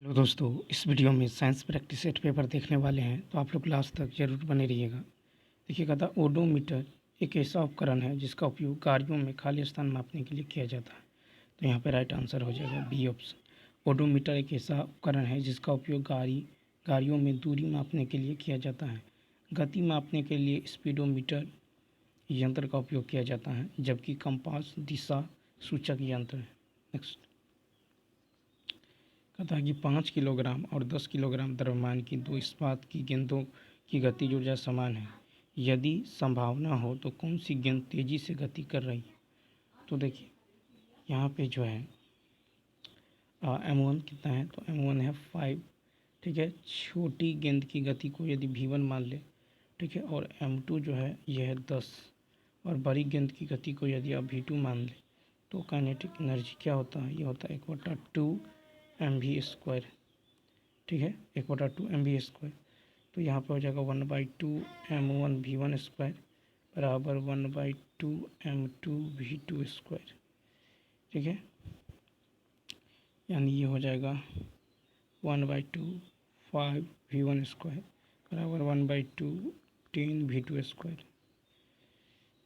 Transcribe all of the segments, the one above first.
Hello दोस्तों, इस video में साइंस प्रैक्टिस सेट पेपर देखने वाले हैं तो आप लोग लास्ट तक जरूर बने रहिएगा। देखिएगा था ओडोमीटर एक ऐसा उपकरण है जिसका उपयोग गाड़ियों में खाली स्थान मापने के लिए किया जाता है। तो यहाँ पे राइट आंसर हो जाएगा बी ऑप्शन। ओडोमीटर एक ऐसा उपकरण है जिसका उपयोग गाड़ियों में दूरी मापने के लिए किया जाता है। गति मापने के लिए स्पीडोमीटर यंत्र का उपयोग किया जाता है, जबकि कंपास दिशा सूचक यंत्र है। नेक्स्ट कहता है कि 5 किलोग्राम और 10 किलोग्राम द्रव्यमान की दो इस्पात की गेंदों की गतिज ऊर्जा समान है। यदि संभावना हो तो कौन सी गेंद तेजी से गति कर रही है? तो देखिए यहाँ पे जो है M1 कितना है, तो M1 है 5। ठीक है, छोटी गेंद की गति को यदि V1 मान ले, ठीक है, और M2 जो है यह है 10, और बड़ी गेंद की गति को यदि आप V2 मान ले तो काइनेटिक एनर्जी क्या होता है? ये होता है 1/2 mv²। ठीक है, 1/2 mv²। तो यहाँ पर हो जाएगा 1/2 m1v1² बराबर 1/2 m2v2²। ठीक है, यानी ये हो जाएगा 1/2 5v1² बराबर 1/2 10v2²।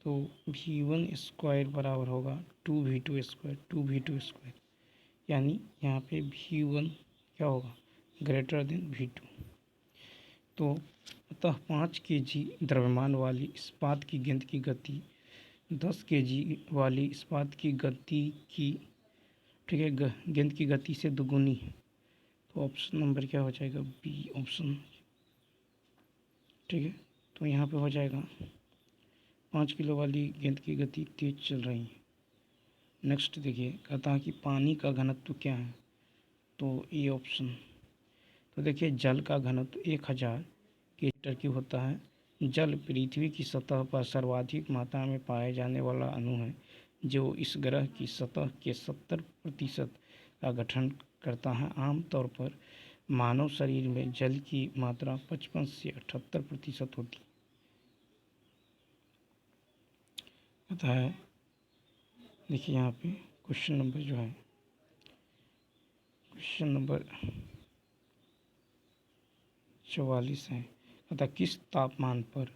तो v1² बराबर होगा 2v2², यानी यहाँ पे v1 क्या होगा? Greater than v2। तो अतः 5 kg द्रव्यमान वाली इस्पात की गेंद की गति 10 kg वाली इस्पात की गति की, ठीक है, गेंद की गति से दुगुनी है। तो ऑप्शन नंबर क्या हो जाएगा? B option. ठीक है, तो यहाँ पे हो जाएगा 5 किलो वाली गेंद की गति तेज चल रही है। नेक्स्ट देखिए, कहता है कि पानी का घनत्व क्या है? तो ए ऑप्शन। तो देखिए जल का घनत्व 1000 लीटर क्यूब होता है। जल पृथ्वी की सतह पर सर्वाधिक मात्रा में पाए जाने वाला अणु है, जो इस ग्रह की सतह के 70% का गठन करता है। आमतौर पर मानव शरीर में जल की मात्रा 55 से 78% होती है। पता है, देखिए यहाँ पे क्वेश्चन नंबर जो है, क्वेश्चन नंबर 44 है। अतः किस तापमान पर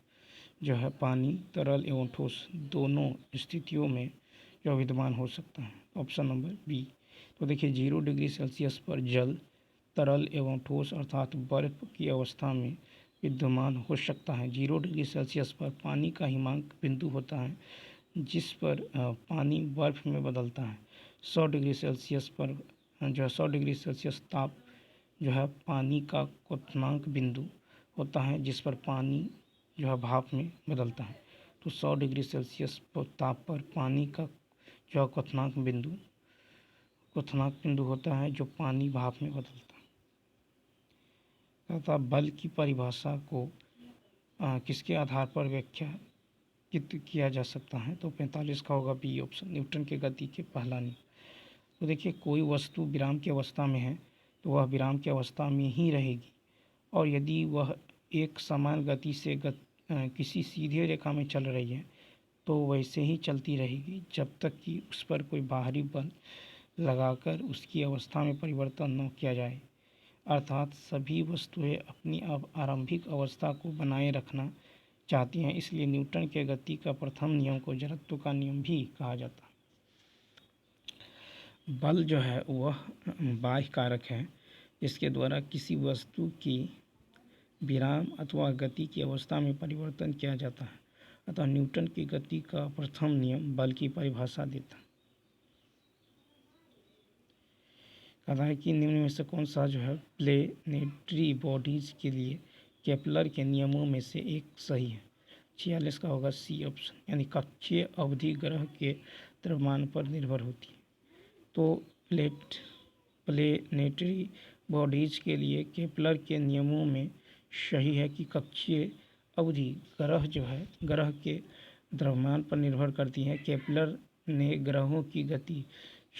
जो है पानी तरल एवं ठोस दोनों स्थितियों में जो विद्यमान हो सकता है? Option number B. तो देखिए 0 डिग्री सेल्सियस पर जल तरल एवं ठोस अर्थात बर्फ की अवस्था में विद्यमान हो सकता है। 0 डिग्री सेल्सियस पर पानी का हिमांक बिंदु होता है, जिस पर पानी बर्फ में बदलता है। 100 डिग्री सेल्सियस पर जो है 100 डिग्री सेल्सियस ताप जो है पानी का क्वथनांक बिंदु होता है, जिस पर पानी जो है भाप में बदलता है। तो 100 डिग्री सेल्सियस ताप पर पानी का जो है क्वथनांक बिंदु होता है, जो पानी भाप में बदलता है। तथा बल की परिभाषा को किसके आधार पर व्याख्या किया जा सकता है? तो 45 का होगा बी ऑप्शन, न्यूटन के गति के पहला नियम। तो देखिए कोई वस्तु विराम की अवस्था में है तो वह विराम की अवस्था में ही रहेगी, और यदि वह एक समान गति से किसी सीधी रेखा में चल रही है तो वैसे ही चलती रहेगी जब तक कि उस पर कोई बाहरी बल लगाकर उसकी अवस्था में परिवर्तन न किया जाए। अर्थात सभी वस्तुएं अपनी आरंभिक अवस्था को बनाए रखना चाहती हैं, इसलिए न्यूटन के गति का प्रथम नियम को जड़त्व का नियम भी कहा जाता है। बल जो है वह बाह्य कारक है जिसके द्वारा किसी वस्तु की विराम अथवा गति की अवस्था में परिवर्तन किया जाता है। अतः न्यूटन की गति का प्रथम नियम बल की परिभाषा देता है। कहता है कि निम्न में से कौन सा जो है प्लेनेटरी बॉडीज के लिए केपलर के नियमों में से एक सही है? 46 का होगा सी ऑप्शन, यानी कक्षीय अवधि ग्रह के द्रव्यमान पर निर्भर होती है। तो प्लेनेटरी बॉडीज के लिए केपलर के नियमों में सही है कि कक्षीय अवधि ग्रह के द्रव्यमान पर निर्भर करती है। केपलर ने ग्रहों की गति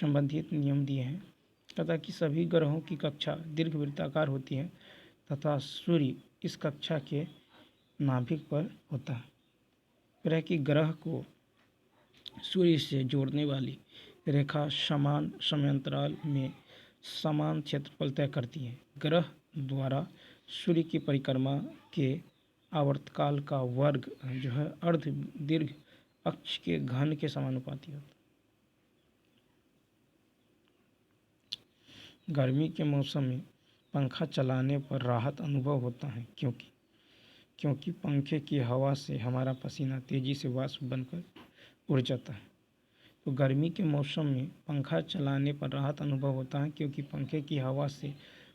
संबंधित नियम दिए हैं तथा कि सभी ग्रहों की कक्षा दीर्घवृत्ताकार होती है तथा सूर्य इस कक्षा के नाभिक पर होता है। ग्रह की ग्रह को सूर्य से जोड़ने वाली रेखा समान समयांतराल में समान क्षेत्रफल तय करती है। ग्रह द्वारा सूर्य की परिक्रमा के आवर्तकाल का वर्ग जो है अर्ध दीर्घ अक्ष के घन के समानुपाती होता है। गर्मी के मौसम में पंखा चलाने पर राहत अनुभव होता है क्योंकि पंखे की हवा से हमारा पसीना तेजी से वाष्प बनकर उड़ जाता है। तो गर्मी के मौसम में पंखा चलाने पर राहत अनुभव होता है क्योंकि पंखे की हवा से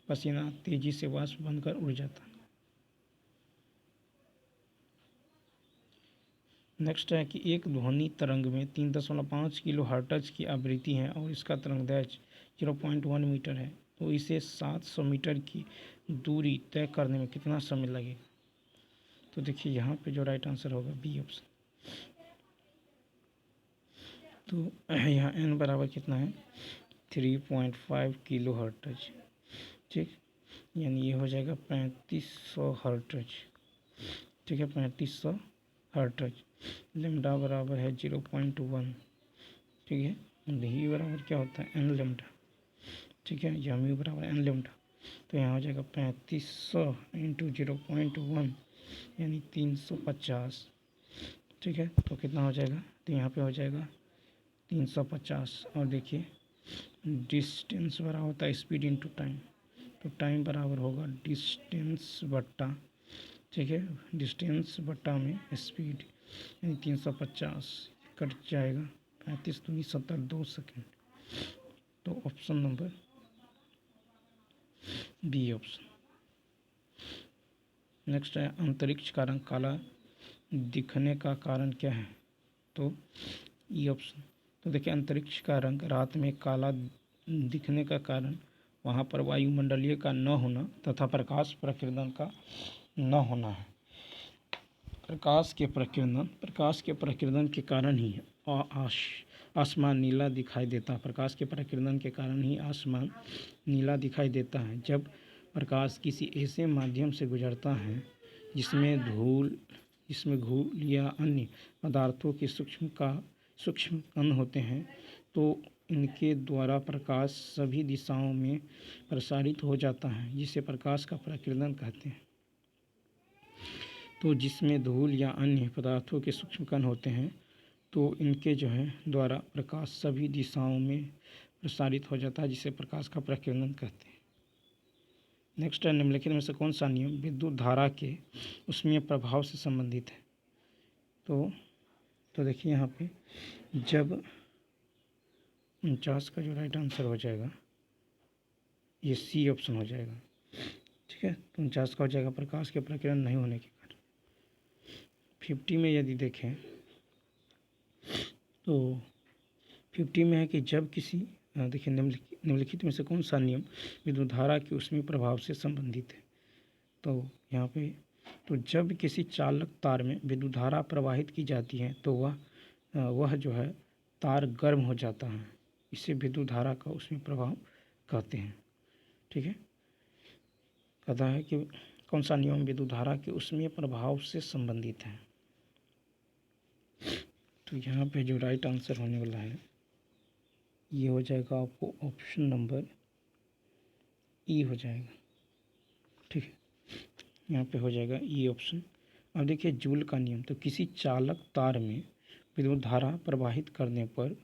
पसीना तेजी से वाष्प बनकर उड़ जाता है। नेक्स्ट है कि एक ध्वनि तरंग में 3.5 किलो हर्ट्ज की आवृत्ति है और इसका तरंगदैर्घ्य 0.1 मीटर है। तो इसे 700 मीटर की दूरी तय करने में कितना समय लगेगा? तो देखिए यहाँ पे जो राइट आंसर होगा बी ऑप्शन। तो यहाँ एन बराबर कितना है? 3.5 किलो हर्ट्ज। ठीक, यानी ये हो जाएगा 3500 हर्ट्ज। ठीक है, 3500 हर्ट्ज। लेमडा बराबर है 0.1। ठीक है, ही बराबर क्या होता है? N lambda. ठीक है, या म्यू बराबर एन लेमडा। तो यहाँ हो जाएगा 3500 इंटू 0.1 यानी 350। ठीक है, तो कितना हो जाएगा? तो यहाँ पे हो जाएगा 350। और देखिए डिस्टेंस बराबर होता है स्पीड इंटू टाइम। तो टाइम बराबर होगा डिस्टेंस बट्टा, ठीक है, डिस्टेंस बट्टा में स्पीड यानी 350 कट जाएगा। 35 दूनी 70, 2 सेकेंड। तो option number B option. Next है अंतरिक्ष का रंग काला दिखने का कारण क्या है? तो ई ऑप्शन। तो देखिए अंतरिक्ष का रंग रात में काला दिखने का कारण वहाँ पर वायुमंडलीय का न होना तथा प्रकाश प्रकीर्णन का न होना है। प्रकाश के प्रकीर्णन के कारण ही आसमान नीला दिखाई देता है। प्रकाश के प्रकीर्णन के कारण ही आसमान नीला दिखाई देता है। जब प्रकाश किसी ऐसे माध्यम से गुजरता है जिसमें धूल या अन्य पदार्थों के सूक्ष्म कण होते हैं तो इनके द्वारा प्रकाश सभी दिशाओं में प्रसारित हो जाता है, जिसे प्रकाश का प्रकीर्णन कहते हैं। तो जिसमें धूल या अन्य पदार्थों के सूक्ष्म कण होते हैं तो इनके जो है द्वारा प्रकाश सभी दिशाओं में प्रसारित हो जाता है, जिसे प्रकाश का प्रकीर्णन कहते हैं। नेक्स्ट है निम्नलिखित में से कौन सा नियम विद्युत धारा के उसमें प्रभाव से संबंधित है? तो देखिए यहाँ पे जब 49 का जो राइट आंसर हो जाएगा ये सी ऑप्शन हो जाएगा। ठीक है, तो 49 का हो जाएगा प्रकाश के प्रकीर्णन नहीं होने के कारण। 50 में यदि देखें तो 50 में है कि जब किसी देखिए निम्नलिखित में से कौन सा नियम विद्युत धारा के उसमें प्रभाव से संबंधित है? तो यहाँ पे तो जब किसी चालक तार में विद्युत धारा प्रवाहित की जाती है तो वह जो है तार गर्म हो जाता है। इसे विद्युत धारा का उसमें प्रभाव कहते हैं। ठीक है, कहता है कि कौन सा नियम विद्युत धारा के उसमें प्रभाव से संबंधित है? तो यहाँ पे जो राइट आंसर होने वाला है ये हो जाएगा आपको ऑप्शन नंबर ई हो जाएगा। ठीक है, यहाँ पे हो जाएगा ई ऑप्शन। अब देखिए जूल का नियम। तो किसी चालक तार में विद्युत धारा प्रवाहित करने पर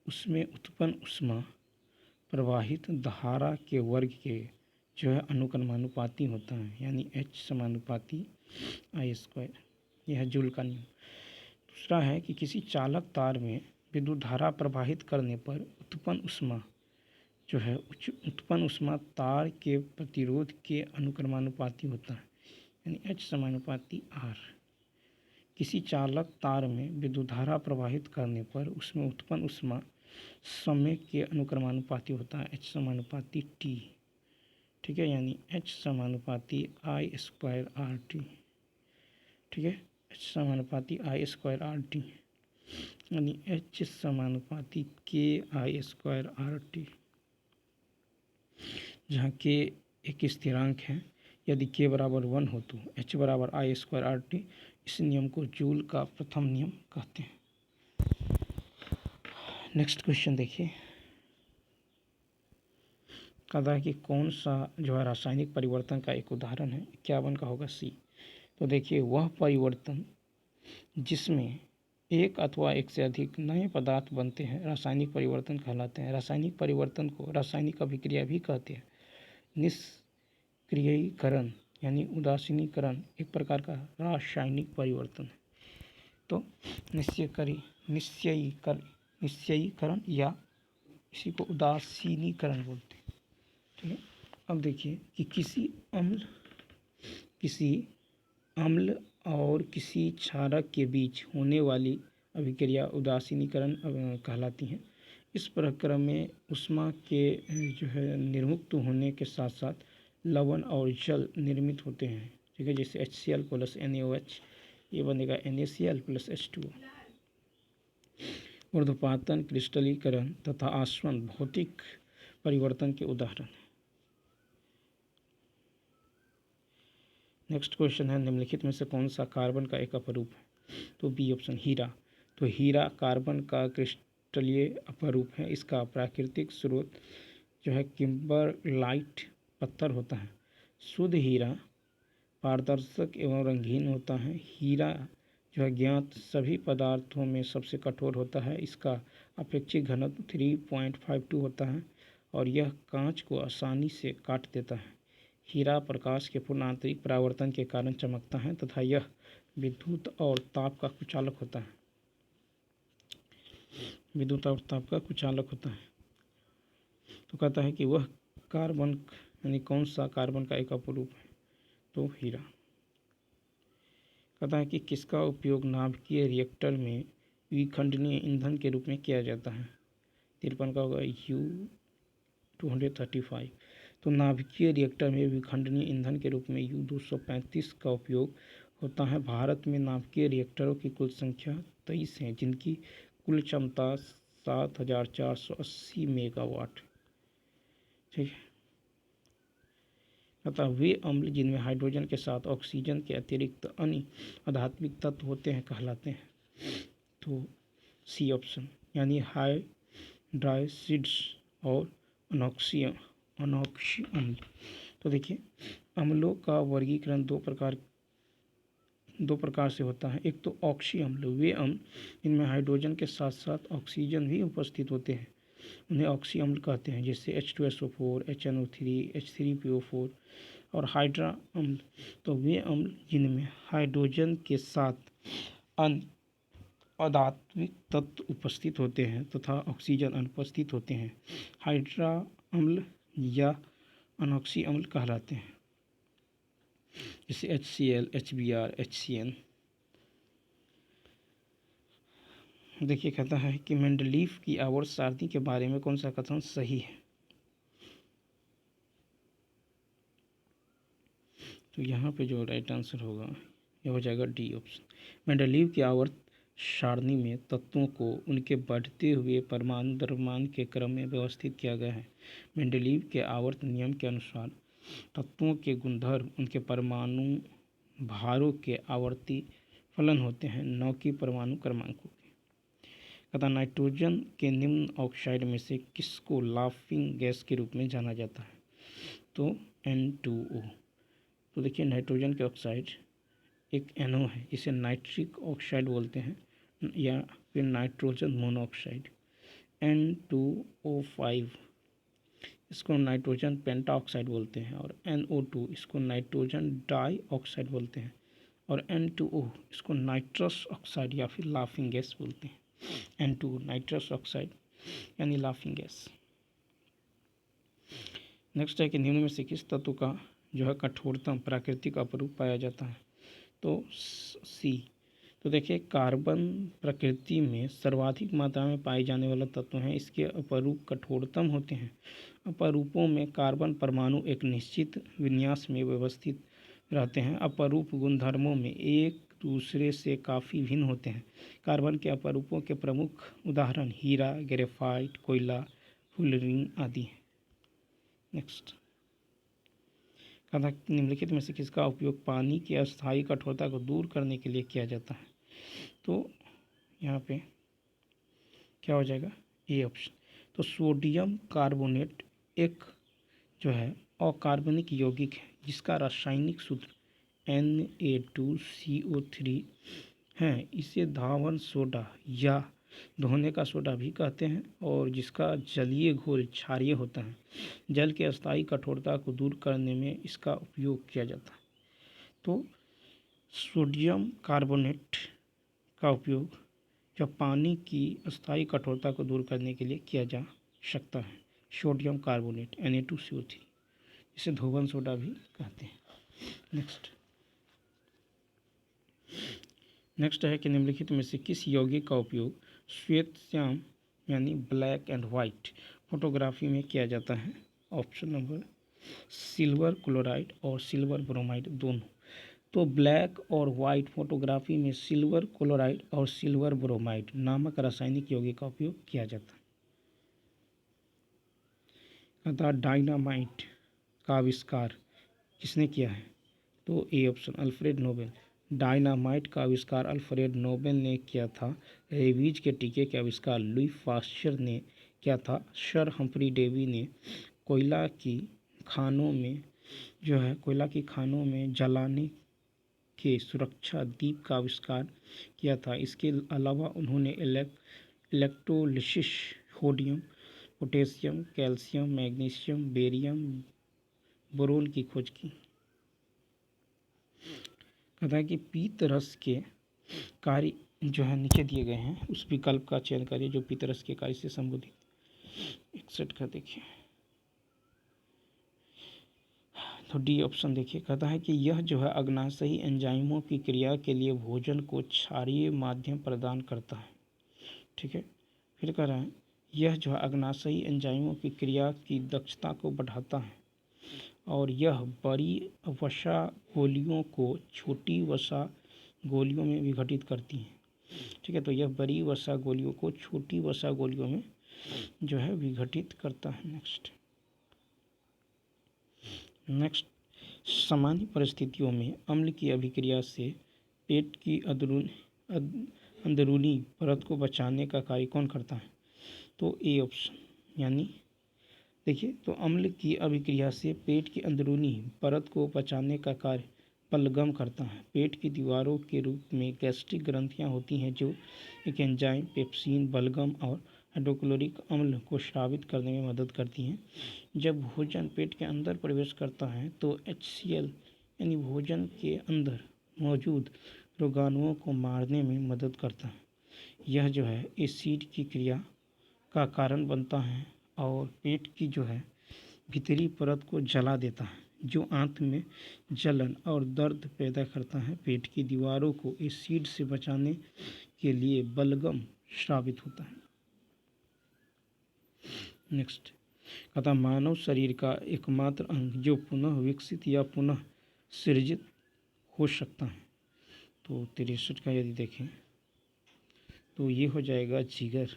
उसमें उत्पन्न ऊष्मा प्रवाहित धारा के वर्ग के जो है अनुक्रमानुपाती होता है, यानी H समानुपाती I²। यह है जूल का नियम। दूसरा है कि किसी चालक तार में विद्युत धारा प्रवाहित करने पर उत्पन्न ऊष्मा जो है उत्पन्न ऊष्मा तार के प्रतिरोध के अनुक्रमानुपाती होता है, यानी H समानुपाती R। किसी चालक तार में विद्युत धारा प्रवाहित करने पर उसमें उत्पन्न ऊष्मा समय के अनुक्रमानुपाती होता है, H समानुपाती T। ठीक है, यानी H समानुपाती I²RT। ठीक है, H समानुपाती I²RT यानी H समानुपाती KI²RT, जहाँ K एक स्थिरांक है। यदि K बराबर 1 हो तो H बराबर I²RT। इस नियम को जूल का प्रथम नियम कहते हैं। नेक्स्ट क्वेश्चन देखिए, कहता है कि कौन सा जो है रासायनिक परिवर्तन का एक उदाहरण है, 51 का होगा सी। तो देखिए वह परिवर्तन जिसमें एक अथवा एक से अधिक नए पदार्थ बनते हैं रासायनिक परिवर्तन कहलाते हैं। रासायनिक परिवर्तन को रासायनिक अभिक्रिया भी कहते हैं। निष्क्रियीकरण यानी उदासीनीकरण एक प्रकार का रासायनिक परिवर्तन है। तो निश्चयीकरण या इसी को उदासीनीकरण बोलते हैं। ठीक है। अब देखिए कि किसी अम्ल और किसी क्षारक के बीच होने वाली अभिक्रिया उदासीनीकरण कहलाती हैं। इस प्रक्रिया में ऊष्मा के जो है निर्मुक्त होने के साथ साथ लवण और जल निर्मित होते हैं। ठीक है, जैसे HCl प्लस NaOH, ये बनेगा NaCl प्लस H2O। ऊर्ध्वपातन, क्रिस्टलीकरण तथा आसवन भौतिक परिवर्तन के उदाहरण हैं। नेक्स्ट क्वेश्चन है, निम्नलिखित में से कौन सा कार्बन का एक अपरूप है? तो बी ऑप्शन हीरा। तो हीरा कार्बन का क्रिस्टलीय अपरूप है। इसका प्राकृतिक स्रोत जो है किम्बरलाइट पत्थर होता है। शुद्ध हीरा पारदर्शक एवं रंगीन होता है। हीरा जो है ज्ञात सभी पदार्थों में सबसे कठोर होता है। इसका अपेक्षित घनत्व 3.52 होता है और यह कांच को आसानी से काट देता है। हीरा प्रकाश के पूर्ण आंतरिक परावर्तन के कारण चमकता है तथा यह विद्युत और ताप का कुचालक होता है। तो कहता है कि वह कार्बन यानी कौन सा कार्बन का एक अपरूप है? तो हीरा। कहता है कि किसका उपयोग नाभिकीय रिएक्टर में विखंडनीय ईंधन के रूप में किया जाता है? 53 का होगा U-235। तो नाभिकीय रिएक्टर में विखंडनीय ईंधन के रूप में U-235 का उपयोग होता है। भारत में नाभिकीय रिएक्टरों की कुल संख्या 23 है, जिनकी कुल क्षमता 7480 मेगावाट। ठीक है। अतः वे अम्ल जिनमें हाइड्रोजन के साथ ऑक्सीजन के अतिरिक्त अन्य अधात्विक तत्व होते हैं कहलाते हैं। तो सी ऑप्शन यानी हाइड्राइसिड्स और अनॉक्सी अम्ल। तो देखिए अम्लों का वर्गीकरण दो प्रकार से होता है। एक तो ऑक्सी अम्ल, वे अम्ल इनमें हाइड्रोजन के साथ साथ ऑक्सीजन भी उपस्थित होते हैं, उन्हें ऑक्सी अम्ल कहते हैं, जैसे H2SO4, HNO3, H3PO4। और हाइड्रा अम्ल, तो वे अम्ल जिनमें हाइड्रोजन के साथ अन्य अधात्विक तत्व उपस्थित होते हैं तथा ऑक्सीजन अनुपस्थित होते हैं, हाइड्रा अम्ल या अनॉक्सी अम्ल कहलाते हैं, जैसे HCl, HBr, HCN। देखिए कहता है कि मेंडलीफ की आवर्त सारणी के बारे में कौन सा कथन सही है? तो यहाँ पे जो राइट आंसर होगा यह हो जाएगा डी ऑप्शन। मेंडलीफ की आवर्त सारणी में तत्वों को उनके बढ़ते हुए परमाणु द्रव्यमान के क्रम में व्यवस्थित किया गया है। मेंडलीफ के आवर्त नियम के अनुसार तत्वों के गुणधर्म उनके परमाणु भारों के आवर्ती फलन होते हैं, न कि परमाणु क्रमांकों के। तथा नाइट्रोजन के निम्न ऑक्साइड में से किसको लाफिंग गैस के रूप में जाना जाता है? तो N2O। तो देखिए नाइट्रोजन के ऑक्साइड एक NO है, इसे नाइट्रिक ऑक्साइड बोलते हैं या फिर नाइट्रोजन मोनोऑक्साइड N2O5, इसको नाइट्रोजन पेंटाऑक्साइड बोलते हैं। और NO2 इसको नाइट्रोजन डाई ऑक्साइड बोलते हैं। और N2O इसको नाइट्रस ऑक्साइड या फिर लाफिंग गैस बोलते हैं। N2 नाइट्रस ऑक्साइड यानी लाफिंग गैस। नेक्स्ट है कि निम्न में से किस तत्व का जो है कठोरतम प्राकृतिक अपरूप पाया जाता है? तो सी। तो देखिए कार्बन प्रकृति में सर्वाधिक मात्रा में पाए जाने वाला तत्व है, इसके अपरूप कठोरतम होते हैं। अपरूपों में कार्बन परमाणु एक निश्चित विन्यास में व्यवस्थित रहते हैं। अपरूप गुणधर्मों में एक दूसरे से काफ़ी भिन्न होते हैं। कार्बन के अपरूपों के प्रमुख उदाहरण हीरा, ग्रेफाइट, कोयला, फुलरिन आदि हैं। नेक्स्ट निम्नलिखित में से किसका उपयोग पानी की अस्थायी कठोरता को दूर करने के लिए किया जाता है? तो यहाँ पे क्या हो जाएगा? A option. तो सोडियम कार्बोनेट एक जो है अकार्बनिक यौगिक है जिसका रासायनिक सूत्र Na2CO3 है, इसे धावन सोडा या धोने का सोडा भी कहते हैं और जिसका जलीय घोल क्षारीय होता है। जल के अस्थायी कठोरता को दूर करने में इसका उपयोग किया जाता है। तो सोडियम कार्बोनेट का उपयोग जब पानी की अस्थायी कठोरता को दूर करने के लिए किया जा सकता है। सोडियम कार्बोनेट Na2CO3, इसे धोवन सोडा भी कहते हैं। नेक्स्ट है कि निम्नलिखित में से किस यौगिक का उपयोग श्वेत श्याम यानी ब्लैक एंड वाइट फोटोग्राफी में किया जाता है। ऑप्शन नंबर सिल्वर क्लोराइड और सिल्वर ब्रोमाइड दोनों। तो ब्लैक और वाइट फोटोग्राफी में सिल्वर क्लोराइड और सिल्वर ब्रोमाइड नामक रासायनिक यौगिक का उपयोग किया जाता है। अतः डायनामाइट का आविष्कार किसने किया है? तो A option Alfred Nobel. Dynamite का आविष्कार अल्फ्रेड नोबेल ने किया था। रेबीज के टीके का आविष्कार लुई पास्चर ने किया था। सर हम्फ्री डेवी ने कोयला की खानों में जलाने के सुरक्षा दीप का आविष्कार किया था। इसके अलावा उन्होंने electrolysis, sodium, potassium, calcium, magnesium, barium, boron की खोज की। कहता है कि पीत रस के कार्य जो है नीचे दिए गए हैं उस विकल्प का चयन करिए जो पीत रस के कार्य से संबंधित। 61 का देखिए, तो डी ऑप्शन देखिए। कहता है कि यह जो है अग्नाशयी एंजाइमों की क्रिया के लिए भोजन को क्षारीय माध्यम प्रदान करता है। ठीक है, फिर कह रहा है यह जो है अग्नाशयी एंजाइमों की क्रिया की दक्षता को बढ़ाता है और यह बड़ी वसा गोलियों को छोटी वसा गोलियों में विघटित करती हैं। ठीक है, तो यह बड़ी वसा गोलियों को छोटी वसा गोलियों में जो है विघटित करता है। नेक्स्ट सामान्य परिस्थितियों में अम्ल की अभिक्रिया से पेट की अंदरूनी परत को बचाने का कार्य कौन करता है? तो ए ऑप्शन यानी देखिए, तो अम्ल की अभिक्रिया से पेट की अंदरूनी परत को बचाने का कार्य बलगम करता है। पेट की दीवारों के रूप में गैस्ट्रिक ग्रंथियां होती हैं जो एक एंजाइम पेप्सिन, बलगम और हाइड्रोक्लोरिक अम्ल को स्रावित करने में मदद करती हैं। जब भोजन पेट के अंदर प्रवेश करता है तो HCl यानी भोजन के अंदर मौजूद रोगाणुओं को मारने में मदद करता है। यह जो है एसिड की क्रिया का कारण बनता है और पेट की जो है भीतरी परत को जला देता है जो आंत में जलन और दर्द पैदा करता है। पेट की दीवारों को एसिड से बचाने के लिए बलगम स्रावित होता है। नेक्स्ट कहता मानव शरीर का एकमात्र अंग जो पुनः विकसित या पुनः सृजित हो सकता है। तो 63 का यदि देखें तो ये हो जाएगा जिगर।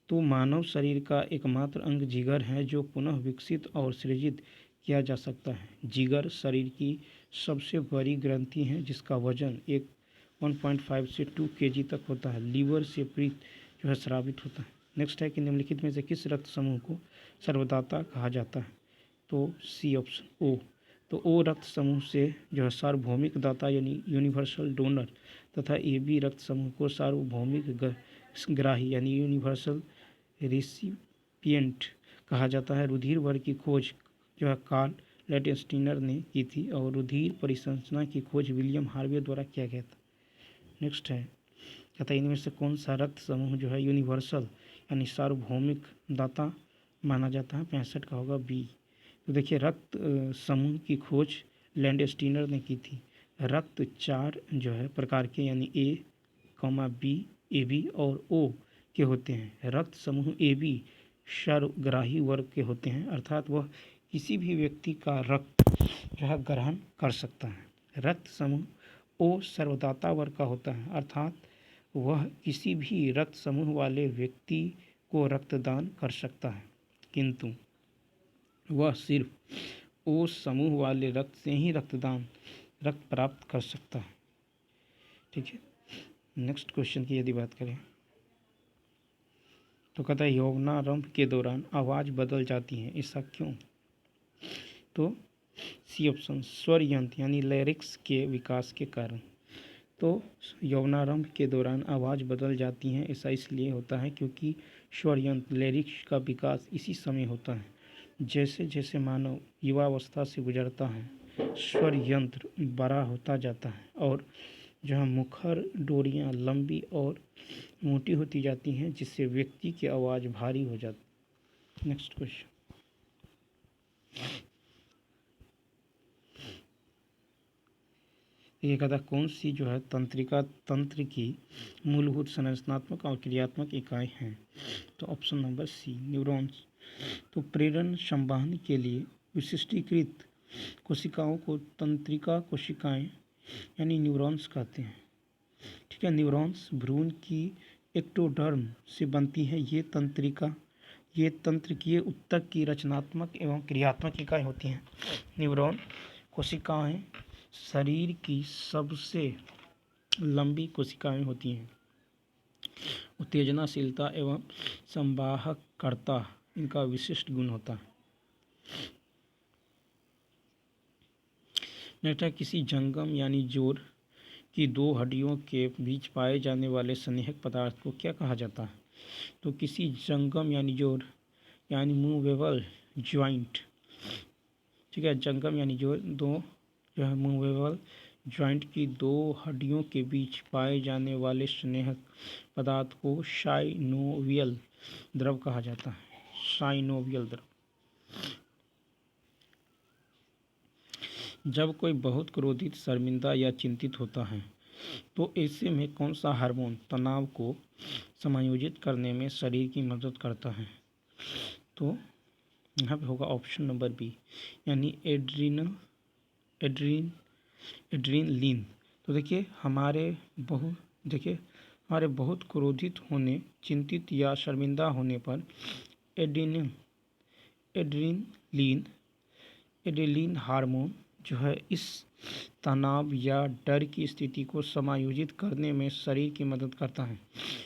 तो मानव शरीर का एकमात्र अंग जिगर है जो पुनः विकसित और सृजित किया जा सकता है। जिगर शरीर की सबसे बड़ी ग्रंथि है जिसका वजन 1.5 से 2 kg तक होता है। लीवर से पीत जो है स्रावित होता है। नेक्स्ट है कि निम्नलिखित में से किस रक्त समूह को सर्वदाता कहा जाता है? तो सी ऑप्शन ओ। तो ओ रक्त समूह से जो है सार्वभौमिक दाता यानी यूनिवर्सल डोनर तथा ए बी रक्त समूह को सार्वभौमिक ग्राही यानी यूनिवर्सल रेसिपिएंट कहा जाता है। रुधिर वर्ग की खोज जो है कार्ल लैंडस्टीनर ने की थी और रुधिर परिसंरचना की खोज विलियम हार्वे द्वारा किया गया था। नेक्स्ट है कहता है इनमें से कौन सा रक्त समूह जो है यूनिवर्सल यानी सार्वभौमिक दाता माना जाता है? 65 का होगा बी। तो देखिए रक्त समूह की खोज लैंडस्टीनर ने की थी। रक्त 4 जो है प्रकार के यानी ए, बी, ए बी और ओ के होते हैं। रक्त समूह ए बी सर्वग्राही वर्ग के होते हैं अर्थात वह किसी भी व्यक्ति का रक्त जो है ग्रहण कर सकता है। रक्त समूह ओ सर्वदाता वर्ग का होता है अर्थात वह किसी भी रक्त समूह वाले व्यक्ति को रक्तदान कर सकता है किंतु वह सिर्फ ओ समूह वाले रक्त से ही रक्त प्राप्त कर सकता है। ठीक है, नेक्स्ट क्वेश्चन की यदि बात करें तो कहता है यौवनारंभ के दौरान आवाज़ बदल जाती है, ऐसा क्यों? तो सी ऑप्शन स्वर यंत्र यानी लैरिक्स के विकास के कारण। तो यौवनारंभ के दौरान आवाज़ बदल जाती हैं, ऐसा इसलिए होता है क्योंकि स्वर यंत्र लैरिक्स का विकास इसी समय होता है। जैसे जैसे मानव युवावस्था से गुजरता है, स्वर यंत्र बड़ा होता जाता है और जहाँ मुखर डोरियाँ लंबी और मोटी होती जाती हैं, जिससे व्यक्ति की आवाज़ भारी हो जाती। Next question. ये कहता कौन सी जो है तंत्रिका तंत्र की मूलभूत संरचनात्मक और क्रियात्मक इकाई हैं? तो ऑप्शन नंबर सी न्यूरॉन्स। तो प्रेरण संवहन के लिए विशिष्टीकृत कोशिकाओं को तंत्रिका कोशिकाएं यानी न्यूरॉन्स कहते हैं। ठीक है, न्यूरॉन्स भ्रूण की एक्टोडर्म से बनती है। ये तंत्रिकीय ऊतक की रचनात्मक एवं क्रियात्मक इकाई होती हैं। न्यूरॉन कोशिकाएं शरीर की सबसे लंबी कोशिकाएं होती हैं। उत्तेजनाशीलता एवं संवाहकता इनका विशिष्ट गुण होता है। नेक्स्ट है किसी जंगम यानी जोड़ की दो हड्डियों के बीच पाए जाने वाले स्नेहक पदार्थ को क्या कहा जाता है? तो किसी जंगम यानी जोड़ यानी मूवेबल ज्वाइंट। ठीक है, जंगम यानी जोड़ दो जो है मूवेबल ज्वाइंट की दो हड्डियों के बीच पाए जाने वाले स्नेहक पदार्थ को साइनोवियल द्रव कहा जाता है। साइनोवियल द्रव। जब कोई बहुत क्रोधित, शर्मिंदा या चिंतित होता है तो ऐसे में कौन सा हार्मोन तनाव को समायोजित करने में शरीर की मदद करता है? तो यहाँ पे होगा ऑप्शन नंबर बी यानी एड्रीनलिन। तो देखिए हमारे बहुत क्रोधित होने, चिंतित या शर्मिंदा होने पर एड्रेनलिन हार्मोन जो है इस तनाव या डर की स्थिति को समायोजित करने में शरीर की मदद करता है।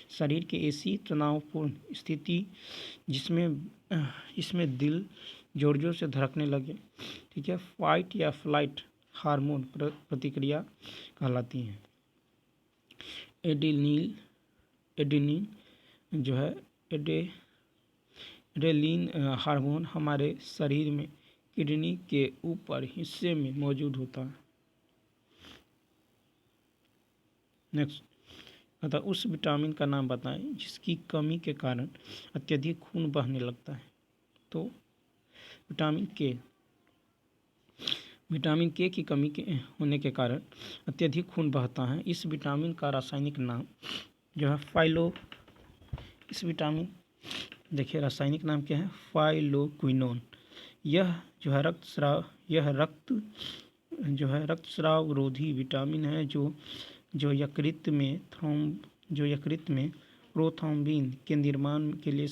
शरीर की ऐसी तनावपूर्ण स्थिति इसमें दिल जोर जोर से धड़कने लगे, ठीक है, फाइट या फ्लाइट हार्मोन प्रतिक्रिया कहलाती है। एड्रेनलिन जो है एड्रेनलिन हार्मोन हमारे शरीर में किडनी के ऊपर हिस्से में मौजूद होता है। नेक्स्ट अतः उस विटामिन का नाम बताएं जिसकी कमी के कारण अत्यधिक खून बहने लगता है। तो विटामिन के की कमी के होने के कारण अत्यधिक खून बहता है। इस विटामिन का रासायनिक नाम जो है इस विटामिन देखिए रासायनिक नाम क्या है? फाइलोक्विनोन। यह जो है रक्तस्राव रोधी विटामिन है जो यकृत में प्रोथ्रोम्बिन के निर्माण के लिए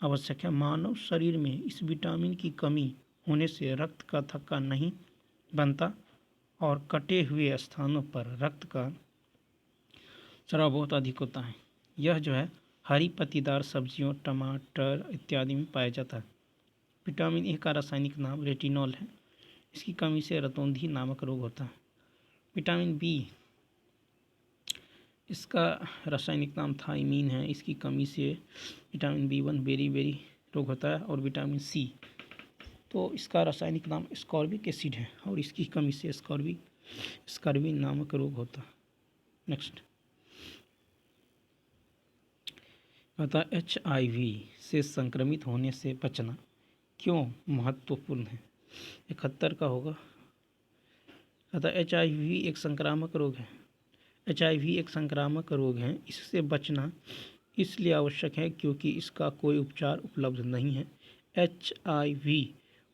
आवश्यक है। मानव शरीर में इस विटामिन की कमी होने से रक्त का थक्का नहीं बनता और कटे हुए स्थानों पर रक्त का स्राव बहुत अधिक होता है। यह जो है हरी पत्तीदार सब्जियों, टमाटर इत्यादि में पाया जाता है। विटामिन ए का रासायनिक नाम रेटिनॉल है। इसकी कमी से रतौंधी नामक रोग होता है। विटामिन बी इसका रासायनिक नाम थायमीन है। इसकी कमी से विटामिन B1 बेरी रोग होता है। और विटामिन सी तो इसका रासायनिक नाम स्कॉर्बिक एसिड है और इसकी कमी से स्कर्वी नामक रोग होता है। नेक्स्ट अतः HIV से संक्रमित होने से बचना क्यों महत्वपूर्ण है? 71 का होगा। अतः HIV एक संक्रामक रोग है। HIV एक संक्रामक रोग है। इससे बचना इसलिए आवश्यक है क्योंकि इसका कोई उपचार उपलब्ध नहीं है। HIV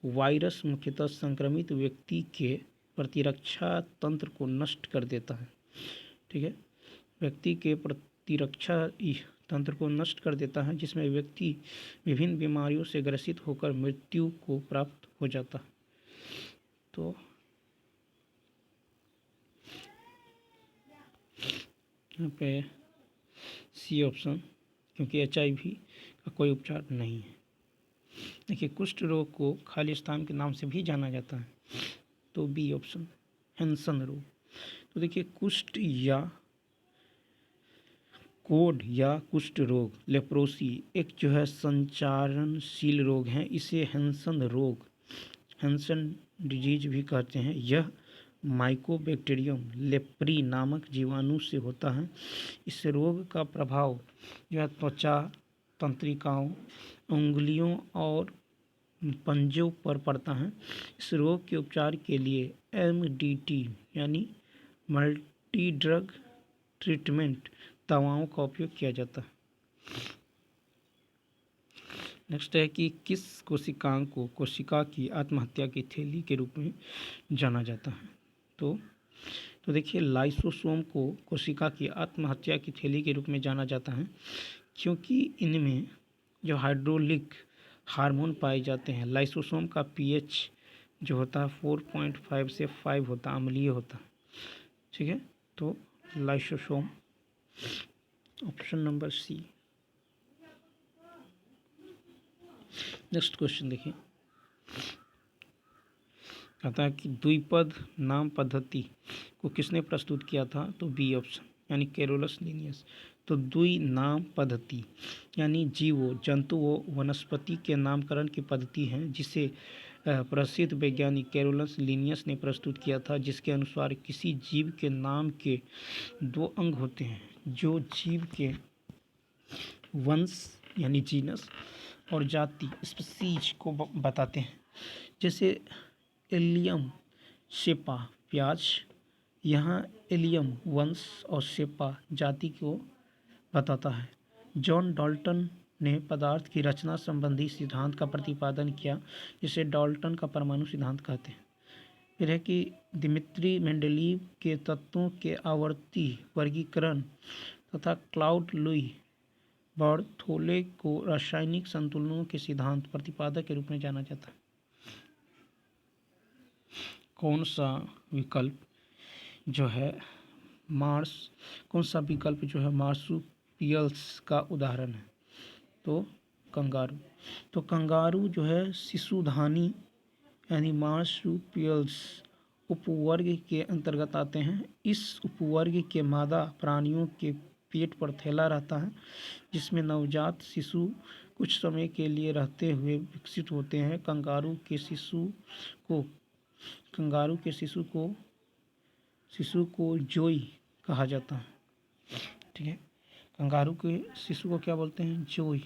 वायरस मुख्यतः संक्रमित व्यक्ति के प्रतिरक्षा तंत्र को नष्ट कर देता है। ठीक है, व्यक्ति के प्रतिरक्षा तंत्र को नष्ट कर देता है, जिसमें व्यक्ति विभिन्न बीमारियों से ग्रसित होकर मृत्यु को प्राप्त हो जाता है। तो यहाँ पे सी ऑप्शन, क्योंकि HIV का कोई उपचार नहीं है। देखिए कुष्ठ रोग को खालिस्तान के नाम से भी जाना जाता है, तो बी ऑप्शन हैंसन रोग। तो देखिए कुष्ठ या कोढ़ या कुष्ठ रोग लेप्रोसी एक जो है संचारणशील रोग है। इसे हैंसन रोग, हैंसन डिजीज भी कहते हैं। यह माइकोबैक्टीरियम लेप्री नामक जीवाणु से होता है। इस रोग का प्रभाव जो है त्वचा, तंत्रिकाओं, उंगलियों और पंजों पर पड़ता है। इस रोग के उपचार के लिए MDT यानी मल्टी ड्रग ट्रीटमेंट दवाओं का उपयोग किया जाता है। नेक्स्ट है कि किस कोशिकांग को कोशिका की आत्महत्या की थैली के रूप में जाना जाता है। तो देखिए लाइसोसोम को कोशिका की आत्महत्या की थैली के रूप में जाना जाता है, क्योंकि इनमें जो हाइड्रोलिक हार्मोन पाए जाते हैं। लाइसोसोम का pH जो होता है 4.5 से 5 होता है, अम्लीय होता है। ठीक है, तो lysosome option number C. Next question देखिए, कहता है कि द्विपद नाम पद्धति को किसने प्रस्तुत किया था, तो बी ऑप्शन यानी कैरोलस लिनियस। तो द्वि नाम पद्धति यानी जीवों, जंतुओं, वनस्पति के नामकरण की पद्धति है, जिसे प्रसिद्ध वैज्ञानिक कैरोलस लिनियस ने प्रस्तुत किया था, जिसके अनुसार किसी जीव के नाम के 2 अंग होते हैं जो जीव के वंश यानी जीनस और जाति स्पीसीज को बताते हैं। जैसे एलियम शेपा प्याज, यहाँ एलियम वंश और शेपा जाति को बताता है। जॉन डाल्टन ने पदार्थ की रचना संबंधी सिद्धांत का प्रतिपादन किया, जिसे डाल्टन का परमाणु सिद्धांत कहते हैं। फिर है कि दिमित्री मेंडेलीव के तत्वों के आवर्ती वर्गीकरण तथा क्लाउड लुई बार्थोले को रासायनिक संतुलनों के सिद्धांत प्रतिपादक के रूप में जाना जाता है। कौन सा विकल्प जो है मार्सुपियल्स का उदाहरण है, तो कंगारू। तो कंगारू जो है शिशुधानी यानी मार्सुपियल्स उपवर्ग के अंतर्गत आते हैं। इस उपवर्ग के मादा प्राणियों के पेट पर थैला रहता है, जिसमें नवजात शिशु कुछ समय के लिए रहते हुए विकसित होते हैं। कंगारू के शिशु को जोई कहा जाता है। ठीक है, कंगारू के शिशु को क्या बोलते हैं, जोई।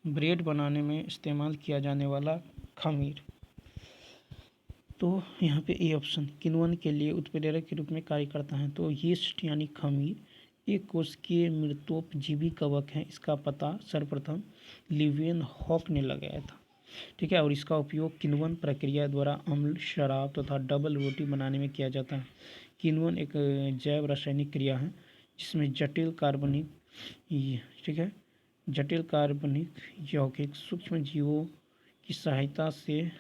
ब्रेड बनाने में इस्तेमाल किया जाने वाला खमीर, तो यहाँ पे ए ऑप्शन किण्वन के लिए उत्प्रेरक के रूप में कार्य करता है। तो यीस्ट यानी खमीर एक कोशिकीय मृतोपजीवी कवक है। इसका पता सर्वप्रथम लिवियन हॉक ने लगाया था। ठीक है, और इसका उपयोग किण्वन प्रक्रिया द्वारा अम्ल, शराब तथा डबल रोटी बनाने में किया जाता है। किण्वन एक जैव रासायनिक क्रिया है जिसमें जटिल कार्बनिक यौगिक सूक्ष्म जीवों की सहायता से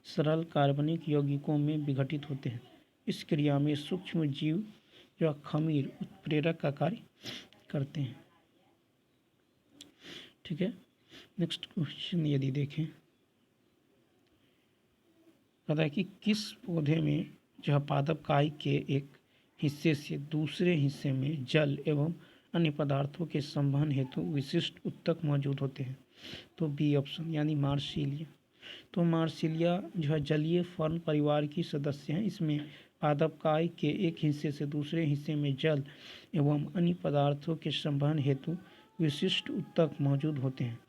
सरल कार्बनिक यौगिकों में विघटित होते हैं। इस क्रिया में सूक्ष्म जीव जो खमीर उत्प्रेरक का कार्य करते हैं। ठीक है, नेक्स्ट क्वेश्चन यदि देखें, कहता है कि किस पौधे में जो पादप काई के एक हिस्से से दूसरे हिस्से में जल एवं अन्य पदार्थों के संवहन हेतु विशिष्ट उत्तक मौजूद होते हैं, तो बी ऑप्शन यानी मार्सिलिया। तो मार्सिलिया जो है जलीय फर्न परिवार की सदस्य हैं। इसमें पादप काई के एक हिस्से से दूसरे हिस्से में जल एवं अन्य पदार्थों के संवहन हेतु विशिष्ट उत्तक मौजूद होते हैं।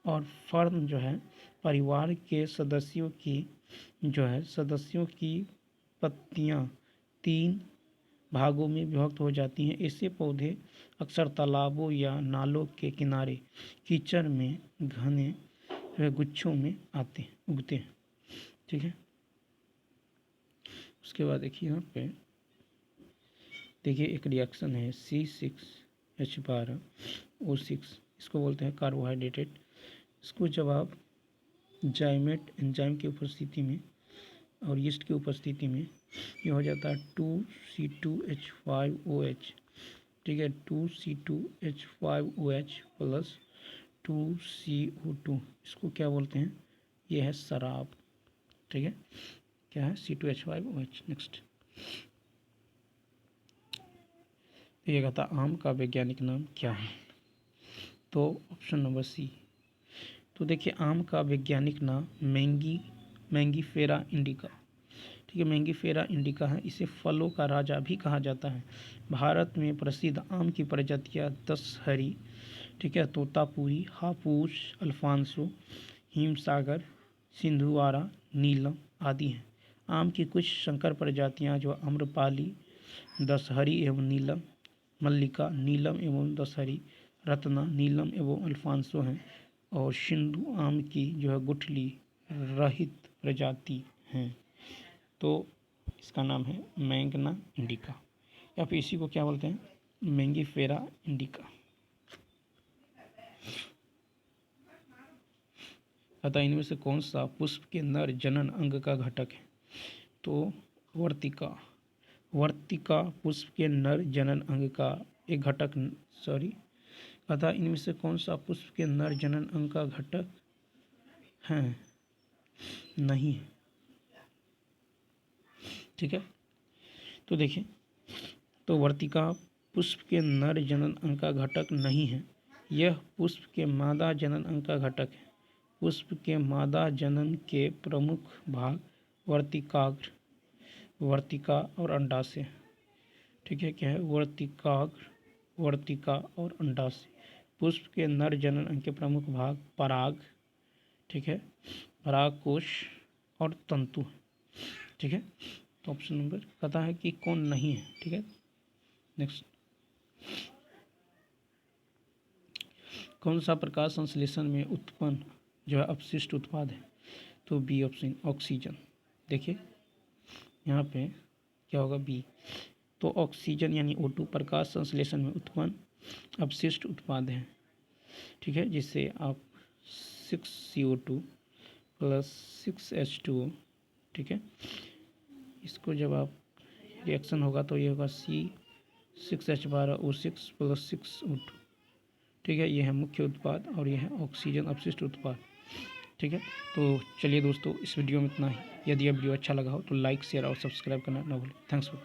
और फर्न जो है परिवार के सदस्यों की पत्तियां 3 भागों में विभक्त हो जाती हैं। ऐसे पौधे अक्सर तालाबों या नालों के किनारे कीचड़ में घने गुच्छों में उगते हैं। ठीक है, उसके बाद देखिए यहाँ पे देखिए एक रिएक्शन है C6H12O6, इसको बोलते हैं कार्बोहाइड्रेटेड। इसको जब आप जाइमेट एंजाइम की उपस्थिति में और यीस्ट की उपस्थिति में ये हो जाता है 2C2H5OH। ठीक है, 2C2H5OH प्लस 2CO2, इसको क्या बोलते हैं? ये है शराब, ठीक है। क्या है? C2H5OH। नेक्स्ट, ये कहता आम का वैज्ञानिक नाम क्या है? तो ऑप्शन नंबर सी। तो देखिए, आम का वैज्ञानिक नाम मैंगीफेरा इंडिका, ठीक है, मैंगीफेरा इंडिका है। इसे फलों का राजा भी कहा जाता है। भारत में प्रसिद्ध आम की प्रजातियां दशहरी, ठीक है, तोतापुरी, हापुस, अल्फांसो, हिमसागर, सिंधुआरा, नीलम आदि हैं। आम की कुछ संकर प्रजातियां जो आम्रपाली, दशहरी एवं नीलम, मल्लिका, नीलम एवं दशहरी, रत्ना, नीलम एवं अल्फांसो हैं। और सिंधु आम की जो है गुठली रहित प्रजाति हैं। तो इसका नाम है मैंगना इंडिका, या फिर इसी को क्या बोलते हैं? Mangifera indica. अतः इनमें से कौन सा पुष्प के नर जनन अंग का घटक है? तो वर्तिका। वर्तिका पुष्प के नर जनन अंग का एक घटक, अतः इनमें से कौन सा पुष्प के नर जनन अंग का घटक है? नहीं है, ठीक है। तो देखिए, तो वर्तिका पुष्प के नर जनन अंग का घटक नहीं है, यह पुष्प के मादा जनन अंग का घटक है। पुष्प के मादा जनन के प्रमुख भाग वर्तिकाग्र, वर्तिका और अंडाशय, ठीक है। क्या है? वर्तिकाग्र, वर्तिका और अंडाशय। पुष्प के नर जनन अंग के प्रमुख भाग पराग, ठीक है, परागकोश और तंतु, ठीक है। तो ऑप्शन नंबर पता है कि कौन नहीं है, ठीक है। नेक्स्ट, कौन सा प्रकाश संश्लेषण में उत्पन्न जो है अपशिष्ट उत्पाद है? तो बी ऑप्शन, ऑक्सीजन। देखिए यहाँ पे क्या होगा? बी। तो ऑक्सीजन यानी O2 प्रकाश संश्लेषण में उत्पन्न अपशिष्ट उत्पाद है, ठीक है, जिससे आप 6CO2 प्लस 6H2O, ठीक है, इसको जब आप रिएक्शन होगा तो ये होगा C6H12O6 प्लस 6O2, ठीक है। ये है मुख्य उत्पाद और ये है ऑक्सीजन अपशिष्ट उत्पाद, ठीक है। तो चलिए दोस्तों, इस वीडियो में इतना ही। यदि यह वीडियो अच्छा लगा हो तो लाइक, शेयर और सब्सक्राइब करना ना भूलें। Thanks for